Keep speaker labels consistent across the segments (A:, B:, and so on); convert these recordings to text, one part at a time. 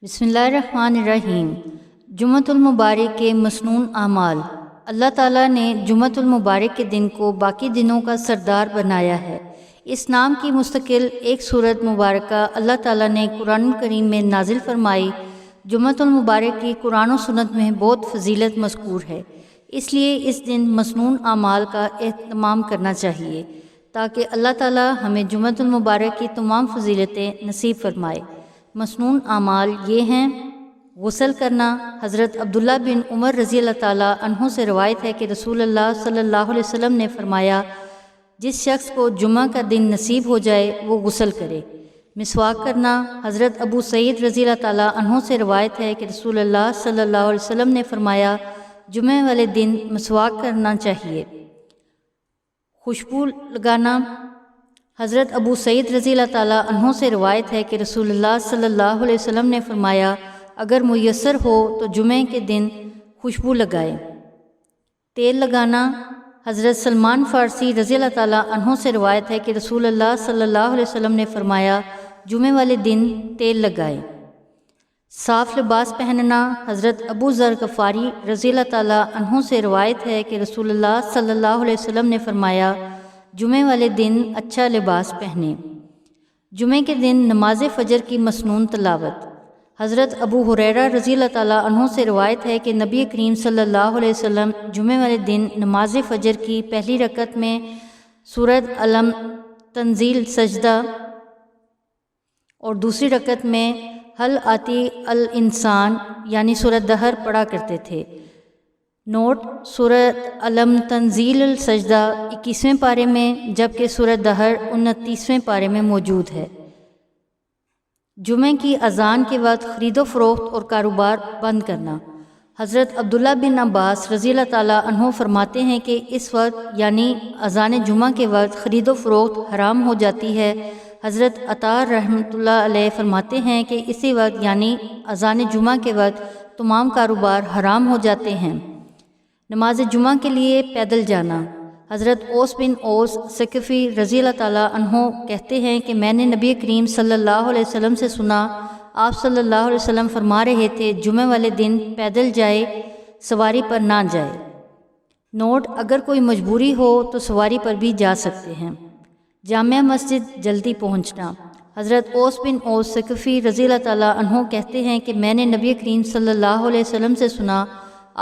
A: بسم اللہ الرحمن الرحیم۔ جمعۃ المبارک کے مسنون اعمال۔ اللہ تعالیٰ نے جمعۃ المبارک کے دن کو باقی دنوں کا سردار بنایا ہے۔ اس نام کی مستقل ایک سورت مبارکہ اللہ تعالیٰ نے قرآن کریم میں نازل فرمائی۔ جمعۃ المبارک کی قرآن و سنت میں بہت فضیلت مذکور ہے، اس لیے اس دن مسنون اعمال کا اہتمام کرنا چاہیے تاکہ اللہ تعالیٰ ہمیں جمعۃ المبارک کی تمام فضیلتیں نصیب فرمائے۔ مسنون اعمال یہ ہیں: غسل کرنا۔ حضرت عبداللہ بن عمر رضی اللہ تعالیٰ عنہ سے روایت ہے کہ رسول اللہ صلی اللہ علیہ وسلم نے فرمایا، جس شخص کو جمعہ کا دن نصیب ہو جائے وہ غسل کرے۔ مسواک کرنا۔ حضرت ابو سعید رضی اللہ تعالیٰ عنہ سے روایت ہے کہ رسول اللہ صلی اللہ علیہ وسلم نے فرمایا، جمعہ والے دن مسواک کرنا چاہیے۔ خوشبو لگانا۔ حضرت ابو سعید رضی اللہ تعالیٰ عنہ سے روایت ہے کہ رسول اللہ صلی اللہ علیہ وسلم نے فرمایا، اگر میسر ہو تو جمعہ کے دن خوشبو لگائے۔ تیل لگانا۔ حضرت سلمان فارسی رضی اللہ تعالیٰ عنہ سے روایت ہے کہ رسول اللہ صلی اللہ علیہ وسلم نے فرمایا، جمعہ والے دن تیل لگائے۔ صاف لباس پہننا۔ حضرت ابو ذر غفاری رضی اللہ تعالیٰ عنہ سے روایت ہے کہ رسول اللہ صلی اللہ علیہ وسلم نے فرمایا، جمعہ والے دن اچھا لباس پہنے۔ جمعہ کے دن نماز فجر کی مسنون تلاوت۔ حضرت ابو ہریرہ رضی اللہ تعالیٰ عنہ سے روایت ہے کہ نبی کریم صلی اللہ علیہ وسلم جمعہ والے دن نماز فجر کی پہلی رکعت میں سورۃ علم تنزیل سجدہ اور دوسری رکعت میں حل آتی الانسان یعنی سورۃ دہر پڑھا کرتے تھے۔ نوٹ: سورۃ علم تنزیل السجدہ 21ویں پارے میں جبکہ سورۃ دہر 29ویں پارے میں موجود ہے۔ جمعہ کی اذان کے وقت خرید و فروخت اور کاروبار بند کرنا۔ حضرت عبداللہ بن عباس رضی اللہ تعالیٰ عنہ فرماتے ہیں کہ اس وقت یعنی اذان جمعہ کے وقت خرید و فروخت حرام ہو جاتی ہے۔ حضرت عطا رحمۃ اللہ علیہ فرماتے ہیں کہ اسی وقت یعنی اذان جمعہ کے وقت تمام کاروبار حرام ہو جاتے ہیں۔ نماز جمعہ کے لیے پیدل جانا۔ حضرت اوس بن اوس ثقفی رضی اللہ تعالیٰ عنہ کہتے ہیں کہ میں نے نبی کریم صلی اللہ علیہ وسلم سے سنا، آپ صلی اللہ علیہ وسلم فرما رہے تھے، جمعہ والے دن پیدل جائے، سواری پر نہ جائے۔ نوٹ: اگر کوئی مجبوری ہو تو سواری پر بھی جا سکتے ہیں۔ جامع مسجد جلدی پہنچنا۔ حضرت اوس بن اوس ثقفی رضی اللہ تعالیٰ عنہ کہتے ہیں کہ میں نے نبی کریم صلی اللہ علیہ وسلم سے سنا،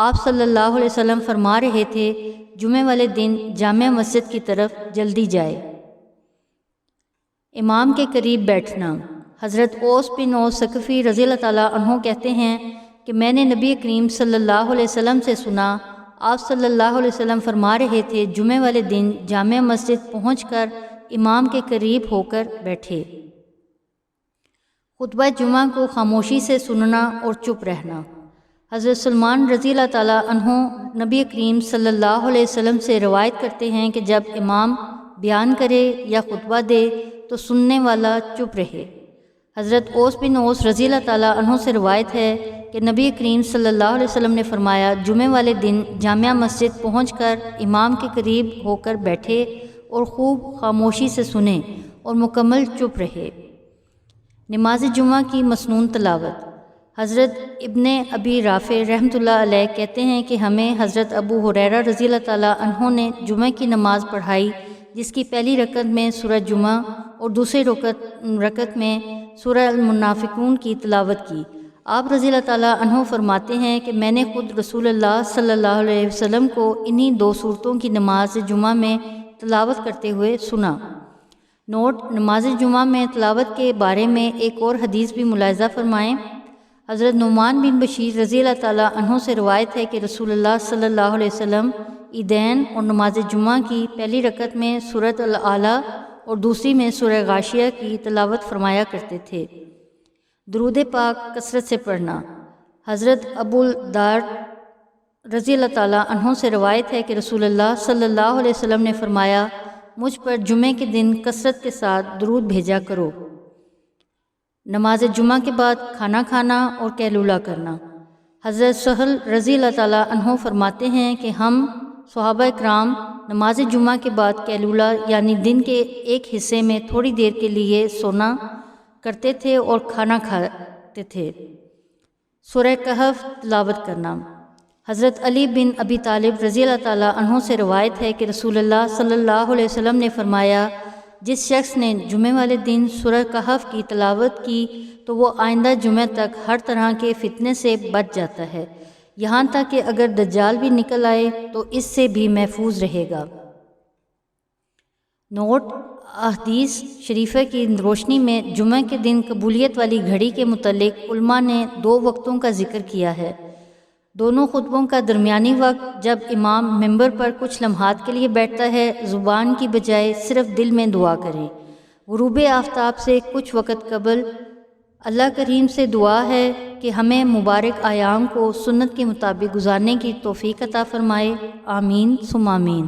A: آپ صلی اللہ علیہ وسلم فرما رہے تھے، جمعہ والے دن جامع مسجد کی طرف جلدی جائے۔ امام کے قریب بیٹھنا۔ حضرت اوس بن اوس ثقفی رضی اللہ تعالیٰ عنہ کہتے ہیں کہ میں نے نبی کریم صلی اللہ علیہ وسلم سے سنا، آپ صلی اللہ علیہ وسلم فرما رہے تھے، جمعہ والے دن جامع مسجد پہنچ کر امام کے قریب ہو کر بیٹھے۔ خطبہ جمعہ کو خاموشی سے سننا اور چپ رہنا۔ حضرت سلمان رضی اللہ تعالیٰ عنہ نبی کریم صلی اللہ علیہ وسلم سے روایت کرتے ہیں کہ جب امام بیان کرے یا خطبہ دے تو سننے والا چپ رہے۔ حضرت اوس بن اوس رضی اللہ تعالیٰ عنہ سے روایت ہے کہ نبی کریم صلی اللہ علیہ وسلم نے فرمایا، جمعہ والے دن جامع مسجد پہنچ کر امام کے قریب ہو کر بیٹھے اور خوب خاموشی سے سنیں اور مکمل چپ رہے۔ نماز جمعہ کی مسنون تلاوت۔ حضرت ابن ابی رافع رحمۃ اللہ علیہ کہتے ہیں کہ ہمیں حضرت ابو ہریرہ رضی اللہ تعالیٰ عنہ نے جمعہ کی نماز پڑھائی، جس کی پہلی رکعت میں سورہ جمعہ اور دوسری رکعت میں سورہ المنافقون کی تلاوت کی۔ آپ رضی اللہ تعالیٰ عنہ فرماتے ہیں کہ میں نے خود رسول اللہ صلی اللہ علیہ وسلم کو انہی دو صورتوں کی نماز جمعہ میں تلاوت کرتے ہوئے سنا۔ نوٹ: نماز جمعہ میں تلاوت کے بارے میں ایک اور حدیث بھی ملاحظہ فرمائیں۔ حضرت نعمان بن بشیر رضی اللہ تعالیٰ عنہ سے روایت ہے کہ رسول اللہ صلی اللہ علیہ وسلم عیدین اور نماز جمعہ کی پہلی رکعت میں سورۃ الاعلیٰ اور دوسری میں سورہ غاشیہ کی تلاوت فرمایا کرتے تھے۔ درود پاک کثرت سے پڑھنا۔ حضرت ابو الدرداء رضی اللہ تعالیٰ عنہ سے روایت ہے کہ رسول اللہ صلی اللہ علیہ وسلم نے فرمایا، مجھ پر جمعہ کے دن کثرت کے ساتھ درود بھیجا کرو۔ نماز جمعہ کے بعد کھانا کھانا اور قیلولہ کرنا۔ حضرت سہل رضی اللہ تعالیٰ عنہ فرماتے ہیں کہ ہم صحابہ کرام نماز جمعہ کے بعد قیلولہ یعنی دن کے ایک حصے میں تھوڑی دیر کے لیے سونا کرتے تھے اور کھانا کھاتے تھے۔ سورہ کہف تلاوت کرنا۔ حضرت علی بن ابی طالب رضی اللہ تعالیٰ عنہ سے روایت ہے کہ رسول اللہ صلی اللہ علیہ وسلم نے فرمایا، جس شخص نے جمعہ والے دن سورہ کہف کی تلاوت کی تو وہ آئندہ جمعہ تک ہر طرح کے فتنے سے بچ جاتا ہے، یہاں تک کہ اگر دجال بھی نکل آئے تو اس سے بھی محفوظ رہے گا۔ نوٹ: احادیث شریفہ کی روشنی میں جمعہ کے دن قبولیت والی گھڑی کے متعلق علماء نے 2 وقتوں کا ذکر کیا ہے۔ دونوں خطبوں کا درمیانی وقت جب امام ممبر پر کچھ لمحات کے لیے بیٹھتا ہے، زبان کی بجائے صرف دل میں دعا کریں۔ غروب آفتاب سے کچھ وقت قبل اللہ کریم سے دعا ہے کہ ہمیں مبارک ایام کو سنت کے مطابق گزارنے کی توفیق عطا فرمائے، آمین ثم آمین۔